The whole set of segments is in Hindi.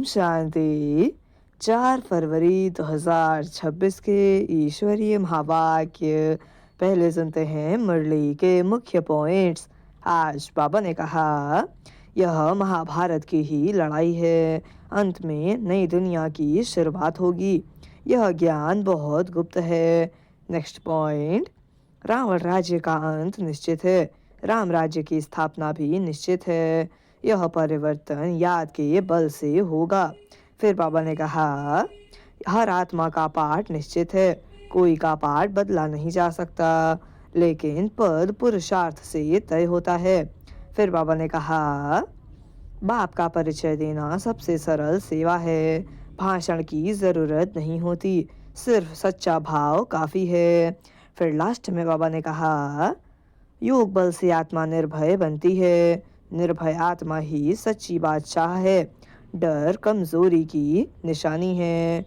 शांति। 4 फरवरी 2026 के ईश्वरीय महावाक्य। पहले सुनते हैं मुरली के मुख्य पॉइंट्स। आज बाबा ने कहा, यह महाभारत की ही लड़ाई है। अंत में नई दुनिया की शुरुआत होगी। यह ज्ञान बहुत गुप्त है। नेक्स्ट पॉइंट, रावण राज्य का अंत निश्चित है। राम राज्य की स्थापना भी निश्चित है। यह परिवर्तन याद के बल से होगा। फिर बाबा ने कहा, हर आत्मा का पाठ निश्चित है। कोई का पाठ बदला नहीं जा सकता, लेकिन पद पुरुषार्थ से तय होता है। फिर बाबा ने कहा, बाप का परिचय देना सबसे सरल सेवा है। भाषण की जरूरत नहीं होती, सिर्फ सच्चा भाव काफी है। फिर लास्ट में बाबा ने कहा, योग बल से आत्मा निर्भय बनती है। निर्भय आत्मा ही सच्ची बादशाह है। डर कमजोरी की निशानी है।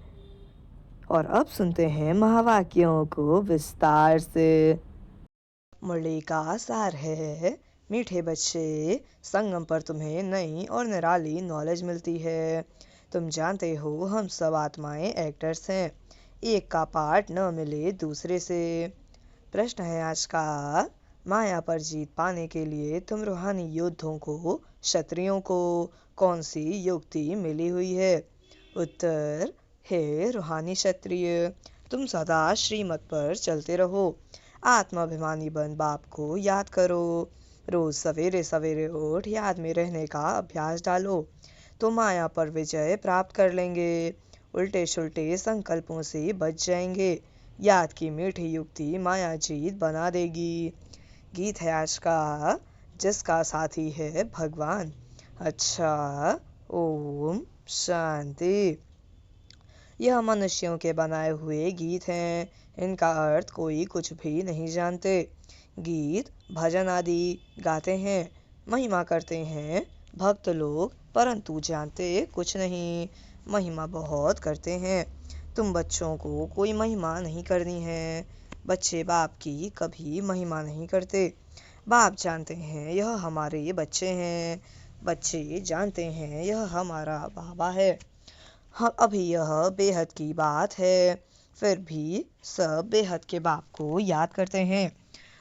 और अब सुनते हैं महावाक्यों को विस्तार से। मुरली का सार है, मीठे बच्चे, संगम पर तुम्हें नई और निराली नॉलेज मिलती है। तुम जानते हो हम सब आत्माएं एक्टर्स हैं। एक का पार्ट न मिले दूसरे से। प्रश्न है आज का, माया पर जीत पाने के लिए तुम रूहानी योद्धों को, क्षत्रियों को कौन सी युक्ति मिली हुई है? उत्तर, हे रूहानी क्षत्रिय, तुम सदा श्रीमत पर चलते रहो। आत्माभिमानी बन बाप को याद करो। रोज सवेरे सवेरे उठ याद में रहने का अभ्यास डालो, तो माया पर विजय प्राप्त कर लेंगे। उल्टे सुल्टे संकल्पों से बच जाएंगे। याद की मीठी युक्ति माया जीत बना देगी। गीत है आज का, जिसका साथी है भगवान। अच्छा, ओम शांति। यह मनुष्यों के बनाए हुए गीत हैं। इनका अर्थ कोई कुछ भी नहीं जानते। गीत भजन आदि गाते हैं, महिमा करते हैं भक्त लोग, परंतु जानते कुछ नहीं। महिमा बहुत करते हैं। तुम बच्चों को कोई महिमा नहीं करनी है। बच्चे बाप की कभी महिमा नहीं करते। बाप जानते हैं यह हमारे बच्चे हैं। बच्चे जानते हैं यह हमारा बाबा है। अभी यह बेहद की बात है, फिर भी सब बेहद के बाप को याद करते हैं।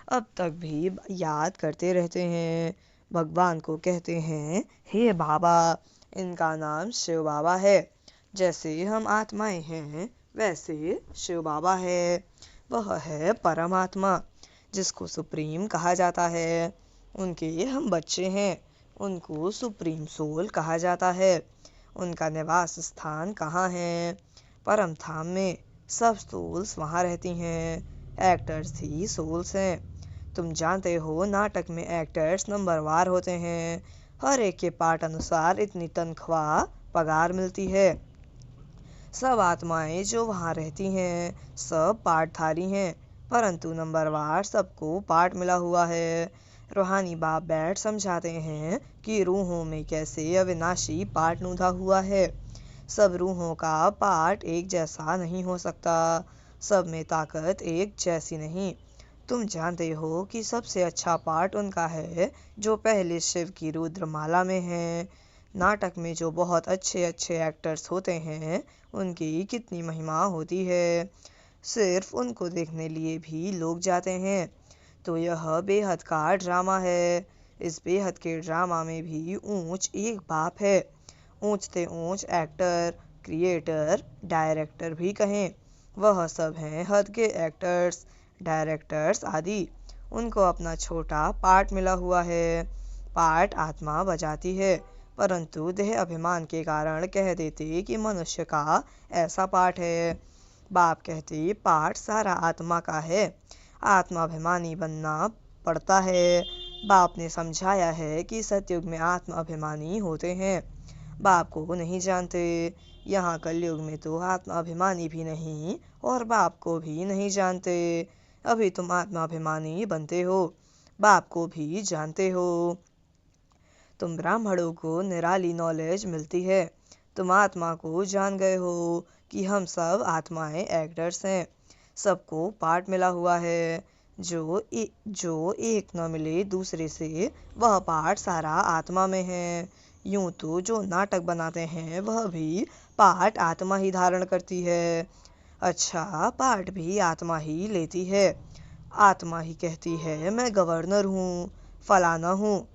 अब तक भी याद करते रहते हैं। भगवान को कहते हैं, हे बाबा। इनका नाम शिव बाबा है। जैसे हम आत्माएं हैं, वैसे शिव बाबा है। वह है परमात्मा, जिसको सुप्रीम कहा जाता है। उनके हम बच्चे हैं। उनको सुप्रीम सोल कहा जाता है। उनका निवास स्थान कहाँ है? परम धाम में। सब सोल्स वहाँ रहती हैं। एक्टर्स ही सोल्स हैं। तुम जानते हो नाटक में एक्टर्स नंबरवार होते हैं। हर एक के पार्ट अनुसार इतनी तनख्वाह पगार मिलती है। सब आत्माएं जो वहाँ रहती हैं, सब पाठधारी हैं, परंतु नंबरवार सबको पाठ मिला हुआ है। रूहानी बाप बैठ समझाते हैं कि रूहों में कैसे अविनाशी पाठ नूधा हुआ है। सब रूहों का पाठ एक जैसा नहीं हो सकता। सब में ताकत एक जैसी नहीं। तुम जानते हो कि सबसे अच्छा पाठ उनका है जो पहले शिव की रुद्रमाला में है। नाटक में जो बहुत अच्छे अच्छे एक्टर्स होते हैं, उनकी कितनी महिमा होती है। सिर्फ उनको देखने लिए भी लोग जाते हैं। तो यह बेहद का ड्रामा है। इस बेहद के ड्रामा में भी ऊंच एक बाप है। ऊंच से ऊंच एक्टर, क्रिएटर, डायरेक्टर भी कहें, वह सब हैं हद के एक्टर्स, डायरेक्टर्स आदि। उनको अपना छोटा पार्ट मिला हुआ है। पार्ट आत्मा बजाती है, परंतु देह अभिमान के कारण कह देते कि मनुष्य का ऐसा पाठ है। बाप कहते पाठ सारा आत्मा का है। आत्माभिमानी बनना पड़ता है। बाप ने समझाया है कि सतयुग में आत्मा अभिमानी होते हैं। बाप को नहीं जानते। यहाँ कलयुग में तो आत्मा अभिमानी भी नहीं और बाप को भी नहीं जानते। अभी तुम आत्माभिमानी बनते हो, बाप को भी जानते हो। तुम ब्राह्मणों को निराली नॉलेज मिलती है। तुम आत्मा को जान गए हो कि हम सब आत्माएं एक्टर्स हैं। सबको पार्ट मिला हुआ है। जो एक न मिले दूसरे से, वह पार्ट सारा आत्मा में है। यूं तो जो नाटक बनाते हैं वह भी पाठ आत्मा ही धारण करती है। अच्छा, पाठ भी आत्मा ही लेती है। आत्मा ही कहती है मैं गवर्नर हूँ, फलाना हूँ।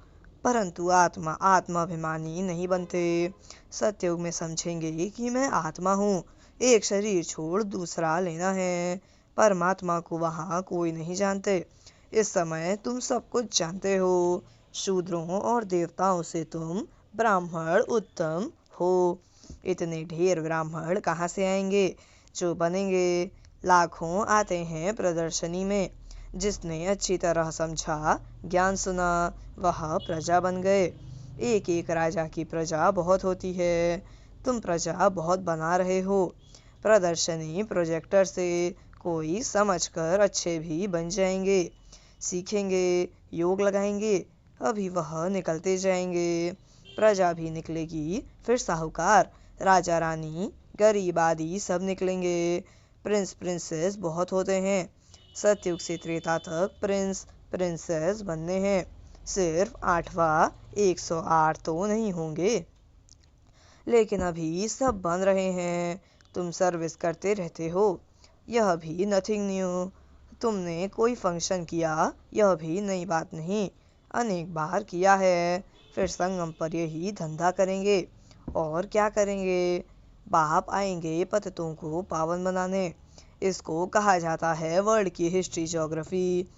परंतु आत्मा आत्माभिमानी नहीं बनते। सतयुग में समझेंगे कि मैं आत्मा हूँ, एक शरीर छोड़ दूसरा लेना है। परमात्मा को वहाँ कोई नहीं जानते। इस समय तुम सब कुछ जानते हो। शूद्रों और देवताओं से तुम ब्राह्मण उत्तम हो। इतने ढेर ब्राह्मण कहाँ से आएंगे जो बनेंगे? लाखों आते हैं प्रदर्शनी में। जिसने अच्छी तरह समझा, ज्ञान सुना, वह प्रजा बन गए। एक एक राजा की प्रजा बहुत होती है। तुम प्रजा बहुत बना रहे हो। प्रदर्शनी प्रोजेक्टर से कोई समझकर अच्छे भी बन जाएंगे। सीखेंगे, योग लगाएंगे, अभी वह निकलते जाएंगे। प्रजा भी निकलेगी, फिर साहूकार, राजा रानी, गरीब आदि सब निकलेंगे। प्रिंस प्रिंसेस बहुत होते हैं। सतयुग से त्रेता तक प्रिंस प्रिंसेस बनने हैं। सिर्फ 8वां 108 तो नहीं होंगे। लेकिन अभी सब बन रहे हैं। तुम सर्विस करते रहते हो, यह भी नथिंग न्यू। तुमने कोई फंक्शन किया, यह भी नई बात नहीं, अनेक बार किया है। फिर संगम पर यही धंधा करेंगे। और क्या करेंगे? बाप आएंगे पतितों को पावन बनाने। इसको कहा जाता है वर्ल्ड की हिस्ट्री ज्योग्राफी।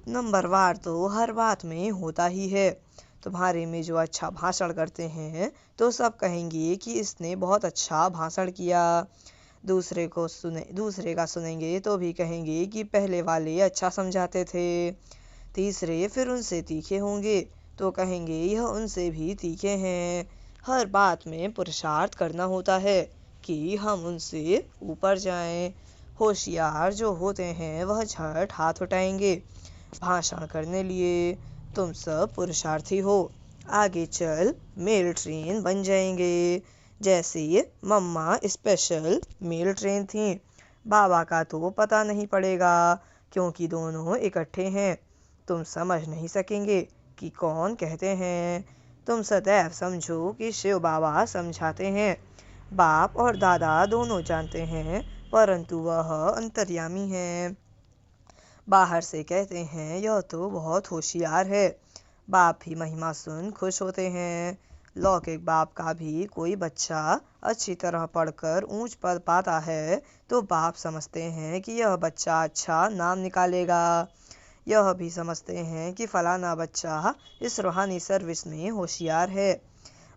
नंबरवार तो हर बात में होता ही है। तुम्हारे में जो अच्छा भाषण करते हैं तो सब कहेंगे कि इसने बहुत अच्छा भाषण किया। दूसरे का सुनेंगे तो भी कहेंगे कि पहले वाले अच्छा समझाते थे। तीसरे फिर उनसे तीखे होंगे तो कहेंगे यह उनसे भी तीखे हैं। हर बात में पुरुषार्थ करना होता है कि हम उनसे ऊपर जाएं। होशियार जो होते हैं वह झट हाथ उठाएंगे भाषण करने लिए। तुम सब पुरुषार्थी हो, आगे चल मेल ट्रेन बन जाएंगे। जैसे मम्मा स्पेशल मेल ट्रेन थी। बाबा का तो पता नहीं पड़ेगा क्योंकि दोनों इकट्ठे हैं। तुम समझ नहीं सकेंगे कि कौन कहते हैं। तुम सदैव समझो कि शिव बाबा समझाते हैं। बाप और दादा दोनों जानते हैं, परंतु वह अंतर्यामी है। बाहर से कहते हैं यह तो बहुत होशियार है। बाप भी महिमा सुन खुश होते हैं। लौकिक बाप का भी कोई बच्चा अच्छी तरह पढ़कर ऊंच पद पाता है तो बाप समझते हैं कि यह बच्चा अच्छा नाम निकालेगा। यह भी समझते हैं कि फलाना बच्चा इस रूहानी सर्विस में होशियार है।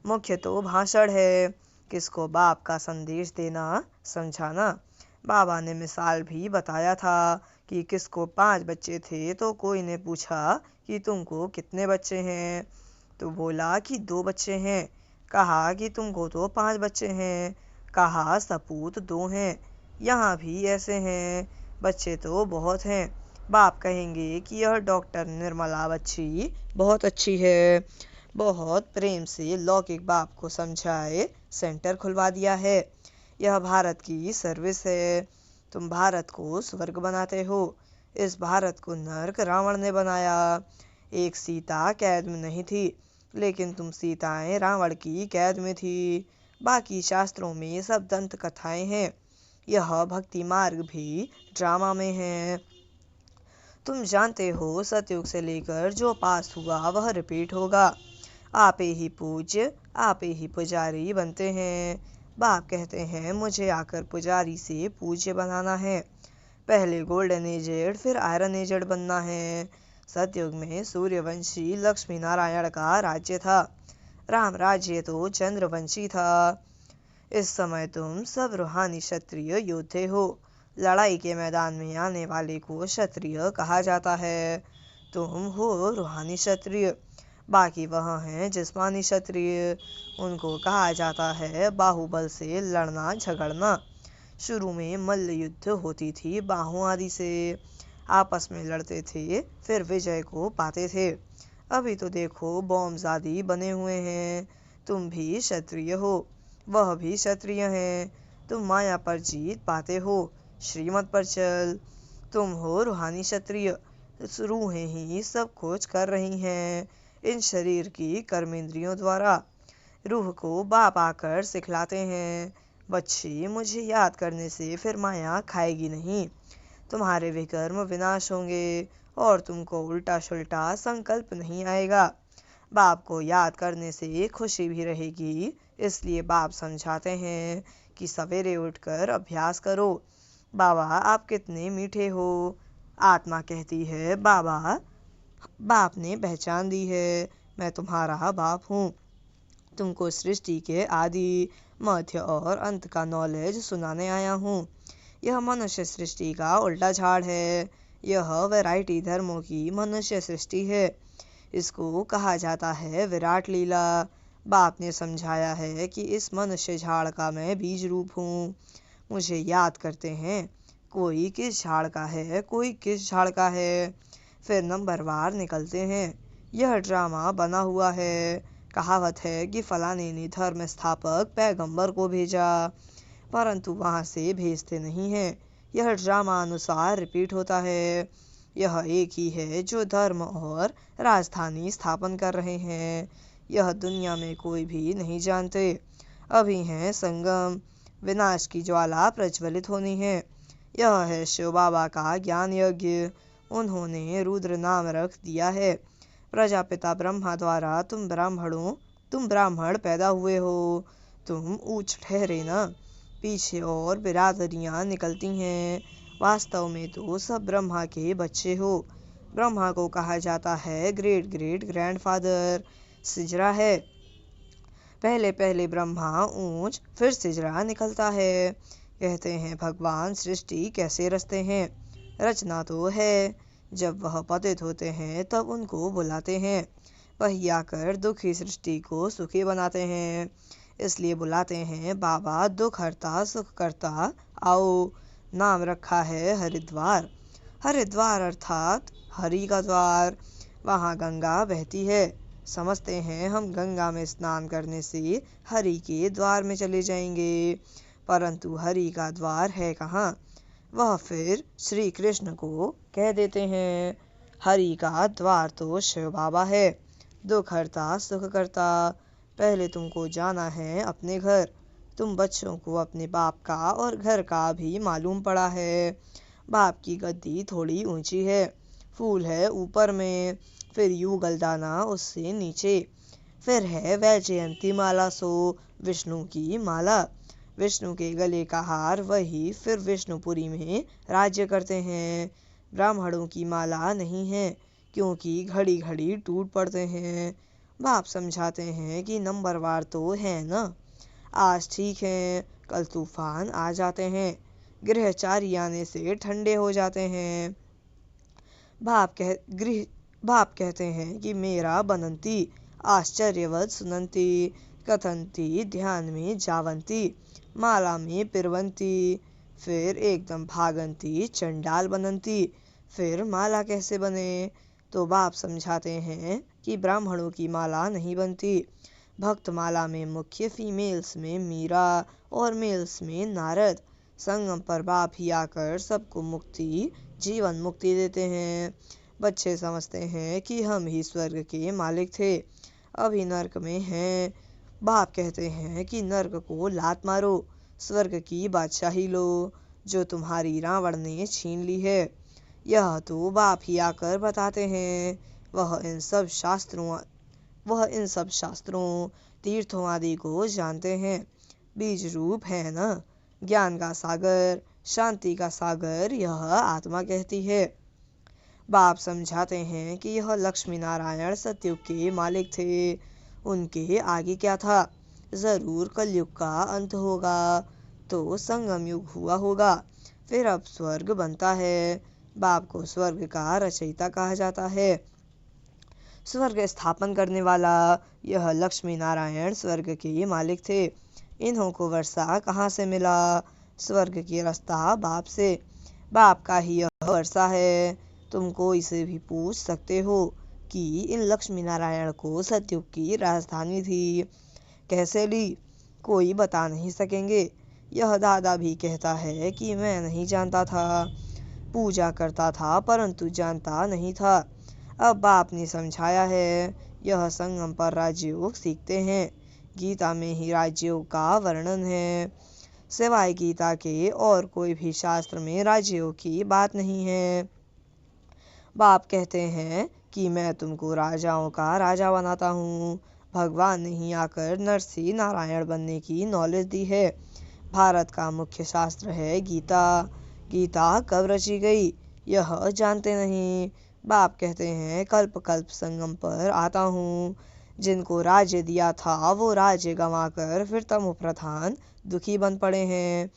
मुख्य तो भाषण है, किसको बाप का संदेश देना, समझाना। बाबा ने मिसाल भी बताया था कि किसको 5 बच्चे थे तो कोई ने पूछा कि तुमको कितने बच्चे हैं? तो बोला कि 2 बच्चे हैं। कहा कि तुमको तो 5 बच्चे हैं। कहा सपूत 2 हैं। यहाँ भी ऐसे हैं, बच्चे तो बहुत हैं। बाप कहेंगे कि यह डॉक्टर निर्मला बच्ची बहुत अच्छी है। बहुत प्रेम से लौकिक बाप को समझाए सेंटर खुलवा दिया है। यह भारत की सर्विस है। तुम भारत को स्वर्ग बनाते हो, इस भारत को नर्क रावण ने बनाया। एक सीता कैद में नहीं थी, लेकिन तुम सीताएं रावण की कैद में थी। बाकी शास्त्रों में सब दंत कथाएं हैं। यह भक्ति मार्ग भी ड्रामा में है। तुम जानते हो सतयुग से लेकर जो पास हुआ वह रिपीट होगा। आपे ही पूज्य, आपे ही पुजारी बनते हैं। बाप कहते हैं मुझे आकर पुजारी से पूज्य बनाना है। पहले गोल्डन एजेड फिर आयरन एजेड बनना है। सतयुग में सूर्यवंशी लक्ष्मी नारायण का राज्य था। राम राज्य तो चंद्रवंशी था। इस समय तुम सब रूहानी क्षत्रिय योद्धे हो। लड़ाई के मैदान में आने वाले को क्षत्रिय कहा जाता है। तुम हो रूहानी क्षत्रिय। बाकी वह हैं जिस्मानी क्षत्रिय, उनको कहा जाता है बाहुबल से लड़ना झगड़ना। शुरू में मल्ल युद्ध होती थी बाहों आदि से, आपस में लड़ते थे फिर विजय को पाते थे। अभी तो देखो बॉम्ब्स आदि बने हुए हैं। तुम भी क्षत्रिय हो, वह भी क्षत्रिय हैं। तुम माया पर जीत पाते हो, श्रीमत पर चल। तुम हो रूहानी क्षत्रिय। रूहें ही सब कुछ कर रही हैं इन शरीर की कर्मेंद्रियों द्वारा। रूह को बाप आकर सिखलाते हैं, बच्चे मुझे याद करने से फिर माया खाएगी नहीं। तुम्हारे विकर्म विनाश होंगे और तुमको उल्टा सुल्टा संकल्प नहीं आएगा। बाप को याद करने से खुशी भी रहेगी, इसलिए बाप समझाते हैं कि सवेरे उठकर अभ्यास करो। बाबा आप कितने मीठे हो। आत्मा कहती है बाबा, बाप ने पहचान दी है, मैं तुम्हारा बाप हूँ। तुमको सृष्टि के आदि, मध्य और अंत का नॉलेज सुनाने आया हूँ। यह मनुष्य सृष्टि का उल्टा झाड़ है। यह वैरायटी धर्मों की मनुष्य सृष्टि है। इसको कहा जाता है विराट लीला। बाप ने समझाया है कि इस मनुष्य झाड़ का मैं बीज रूप हूँ। मुझे याद करते हैं, कोई किस झाड़ का है, कोई किस झाड़ का है, फिर नंबरवार निकलते हैं। यह ड्रामा बना हुआ है। कहावत है कि फलाने ने धर्म स्थापक पैगंबर को भेजा, परंतु वहां से भेजते नहीं हैं। यह ड्रामा अनुसार रिपीट होता है। यह एक ही है जो धर्म और राजधानी स्थापन कर रहे हैं। यह दुनिया में कोई भी नहीं जानते। अभी है संगम, विनाश की ज्वाला प्रज्वलित होनी है। यह है शिव बाबा का ज्ञान यज्ञ। उन्होंने रुद्र नाम रख दिया है। प्रजापिता ब्रह्मा द्वारा तुम ब्राह्मण पैदा हुए हो। तुम ऊंच ठहरे न, पीछे और बिरादरियां निकलती हैं। वास्तव में तो सब ब्रह्मा के बच्चे हो। ब्रह्मा को कहा जाता है ग्रेट ग्रेट ग्रैंडफादर। सिजरा है, पहले पहले ब्रह्मा ऊंच, फिर सिजरा निकलता है। कहते हैं भगवान सृष्टि कैसे रचते हैं। रचना तो है, जब वह पतित होते हैं तब उनको बुलाते हैं। वही आकर दुखी सृष्टि को सुखी बनाते हैं। इसलिए बुलाते हैं बाबा दुख हरता सुख करता आओ। नाम रखा है हरिद्वार। हरिद्वार अर्थात हरि का द्वार। वहाँ गंगा बहती है। समझते हैं हम गंगा में स्नान करने से हरि के द्वार में चले जाएंगे, परंतु हरि का द्वार है कहाँ। वह फिर श्री कृष्ण को कह देते हैं। हरि का द्वार तो शिव बाबा है, दुख हरता सुख करता। पहले तुमको जाना है अपने घर। तुम बच्चों को अपने बाप का और घर का भी मालूम पड़ा है। बाप की गद्दी थोड़ी ऊंची है, फूल है ऊपर में, फिर युगल दाना उससे नीचे, फिर है वैजयंती माला सो विष्णु की माला। विष्णु के गले का हार वही फिर विष्णुपुरी में राज्य करते हैं। ब्राह्मणों की माला नहीं है, क्योंकि घड़ी घड़ी टूट पड़ते हैं। बाप समझाते हैं कि नंबरवार तो है न। आज ठीक है, कल तूफान आ जाते हैं। गृहचारी आने से ठंडे हो जाते हैं। गृह बाप कहते हैं कि मेरा बनंती आश्चर्यवत सुनंती, कथंती ध्यान में जावंती, माला में पिरवंती, फिर एकदम भागंती चंडाल बनंती। फिर माला कैसे बने। तो बाप समझाते हैं कि ब्राह्मणों की माला नहीं बनती। भक्त माला में मुख्य फीमेल्स में मीरा और मेल्स में नारद। संगम पर बाप ही आकर सबको मुक्ति, जीवन मुक्ति देते हैं। बच्चे समझते हैं कि हम ही स्वर्ग के मालिक थे, अभी नर्क में हैं। बाप कहते हैं कि नर्क को लात मारो, स्वर्ग की बादशाही लो, जो तुम्हारी रावण ने छीन ली है। यह तो बाप ही आकर बताते हैं। वह इन सब शास्त्रों, तीर्थों आदि को जानते हैं। बीज रूप है न, ज्ञान का सागर, शांति का सागर यह आत्मा कहती है। बाप समझाते हैं कि यह लक्ष्मी नारायण सतयुग के मालिक थे। उनके आगे क्या था। जरूर कलयुग का अंत होगा, तो संगम युग हुआ होगा, फिर अब स्वर्ग बनता है। बाप को स्वर्ग का रचयिता कहा जाता है, स्वर्ग स्थापन करने वाला। यह लक्ष्मी नारायण स्वर्ग के मालिक थे। इन्हों को वर्षा कहाँ से मिला। स्वर्ग की रास्ता बाप से। बाप का ही यह वर्षा है। तुम कोई से भी पूछ सकते हो कि इन लक्ष्मी नारायण को सतयुग की राजधानी थी कैसे ली, कोई बता नहीं सकेंगे। यह दादा भी कहता है कि मैं नहीं जानता था, पूजा करता था परंतु जानता नहीं था। अब बाप ने समझाया है। यह संगम पर राजयोग सीखते हैं। गीता में ही राज्यों का वर्णन है। सिवाय गीता के और कोई भी शास्त्र में राज्यों की बात नहीं है। बाप कहते हैं कि मैं तुमको राजाओं का राजा बनाता हूँ। भगवान ने ही आकर नर से नारायण बनने की नॉलेज दी है। भारत का मुख्य शास्त्र है गीता। गीता कब रची गई यह जानते नहीं। बाप कहते हैं कल्प कल्प संगम पर आता हूँ। जिनको राज्य दिया था वो राज्य गंवाकर फिर तमो प्रधान दुखी बन पड़े हैं।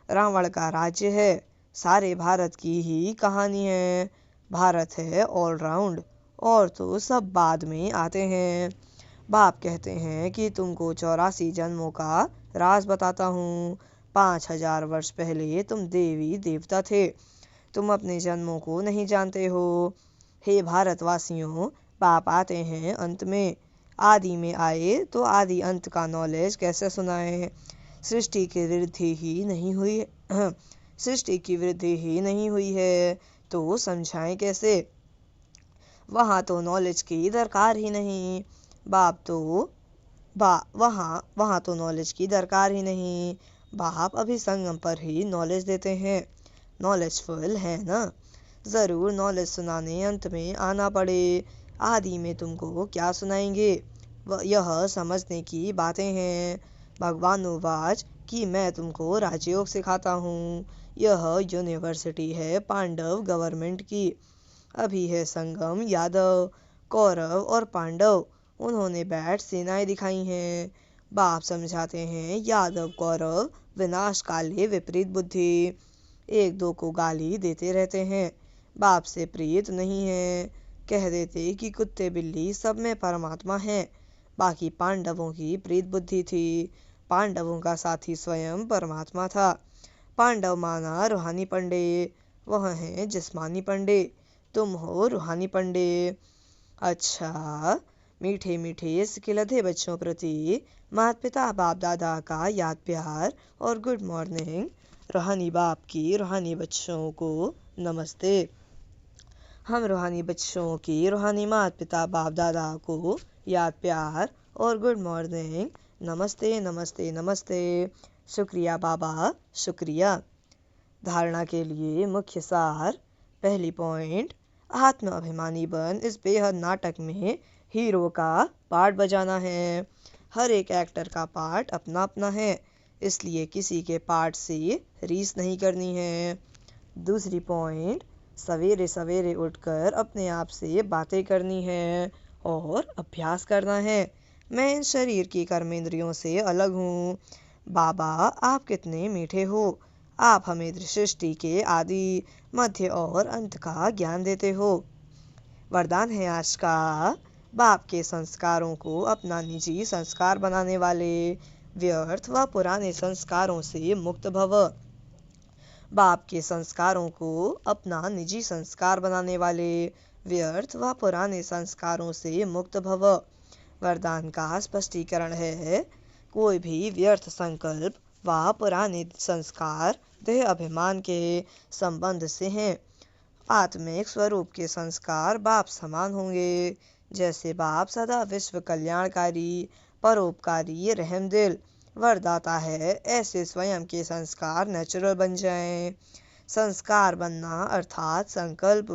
रावण का राज्य है, सारे भारत की ही कहानी है। भारत है ऑलराउंड और तो सब बाद में आते हैं। बाप कहते हैं कि तुमको 84 जन्मों का राज बताता हूँ। 5000 वर्ष पहले तुम देवी देवता थे। तुम अपने जन्मों को नहीं जानते हो। हे भारतवासियों, बाप आते हैं अंत में। आदि में आए तो आदि अंत का नॉलेज कैसे सुनाए। सृष्टि की वृद्धि ही नहीं हुई सृष्टि की वृद्धि ही नहीं हुई है तो समझाएं कैसे। वहाँ तो नॉलेज की दरकार ही नहीं। बाप तो वहाँ तो नॉलेज की दरकार ही नहीं। बाप अभी संगम पर ही नॉलेज देते हैं। नॉलेजफुल है ना। ज़रूर नॉलेज सुनाने अंत में आना पड़े। आदि में तुमको क्या सुनाएंगे, यह समझने की बातें हैं। भगवानुवाच कि मैं तुमको राजयोग सिखाता हूँ। यह यूनिवर्सिटी है पांडव गवर्नमेंट की। अभी है संगम यादव, कौरव और पांडव। उन्होंने बैठ सेनाएं दिखाई हैं। बाप समझाते हैं यादव कौरव विनाश काले विपरीत बुद्धि। एक दो को गाली देते रहते हैं। बाप से प्रीत नहीं है। कह देते कि कुत्ते बिल्ली सब में परमात्मा है। बाकी पांडवों की प्रीत बुद्धि थी। पांडवों का साथी स्वयं परमात्मा था। पांडव माना रूहानी पंडे, वह हैं जिस्मानी पंडे। तुम हो रूहानी पंडे। अच्छा, मीठे मीठे सिकिलधे बच्चों प्रति माता पिता बाप दादा का याद प्यार और गुड मॉर्निंग। रूहानी बाप की रूहानी बच्चों को नमस्ते। हम रूहानी बच्चों की रूहानी माता पिता बाप दादा को याद प्यार और गुड मॉर्निंग। नमस्ते नमस्ते नमस्ते। शुक्रिया बाबा, शुक्रिया। धारणा के लिए मुख्य सार। पहली पॉइंट, आत्म अभिमानी बन इस बेहद नाटक में हीरो का पार्ट बजाना है। हर एक एक्टर का पार्ट अपना अपना है, इसलिए किसी के पार्ट से रीस नहीं करनी है। दूसरी पॉइंट, सवेरे सवेरे उठकर अपने आप से बातें करनी है और अभ्यास करना है। मैं इन शरीर की कर्मेंद्रियों से अलग हूँ। बाबा आप कितने मीठे हो। आप हमें सृष्टि के आदि मध्य और अंत का ज्ञान देते हो। वरदान है आज का, बाप के संस्कारों को अपना निजी संस्कार बनाने वाले व्यर्थ व पुराने संस्कारों से मुक्त भव। बाप के संस्कारों को अपना निजी संस्कार बनाने वाले व्यर्थ व पुराने संस्कारों से मुक्त भव। वरदान का स्पष्टीकरण है, कोई भी व्यर्थ संकल्प व पुराने संस्कार देह अभिमान के संबंध से हैं। आत्मिक स्वरूप के संस्कार बाप समान होंगे। जैसे बाप सदा विश्व कल्याणकारी, परोपकारी, रहमदिल, वरदाता है, ऐसे स्वयं के संस्कार नेचुरल बन जाएं। संस्कार बनना अर्थात संकल्प,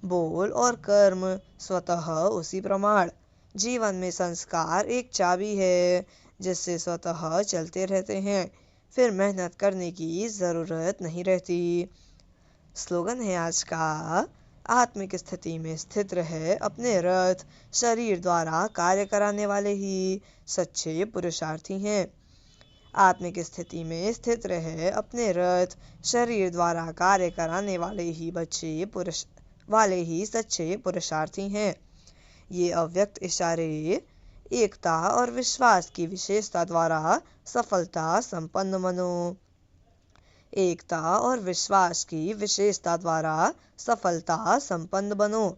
बोल और कर्म स्वतः उसी प्रमाण। जीवन में संस्कार एक चाबी है जिससे स्वतः चलते रहते हैं, फिर मेहनत करने की ज़रूरत नहीं रहती। स्लोगन है आज का, आत्मिक स्थिति में स्थित रहे अपने रथ, शरीर द्वारा कार्य कराने वाले ही सच्चे पुरुषार्थी हैं। आत्मिक स्थिति में स्थित रहे अपने रथ, शरीर द्वारा कार्य कराने वाले ही सच्चे पुरुषार्थी हैं। ये अव्यक्त इशारे एकता और विश्वास की विशेषता द्वारा सफलता संपन्न बनो। एकता और विश्वास की विशेषता द्वारा सफलता संपन्न बनो।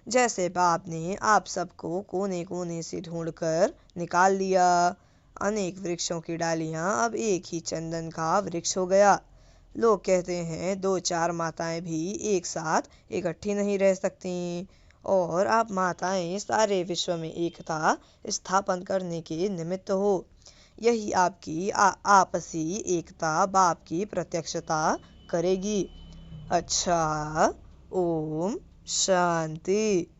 जैसे बाप ने आप सबको कोने कोने से ढूंढकर निकाल लिया। अनेक वृक्षों की डालियां अब एक ही चंदन का वृक्ष हो गया। लोग कहते हैं 2-4 माताएं भी एक साथ इकट्ठी नहीं रह सकती और आप माताएं सारे विश्व में एकता स्थापन करने के निमित्त हो। यही आपकी आपसी एकता बाप की प्रत्यक्षता करेगी। अच्छा, ओम शांति।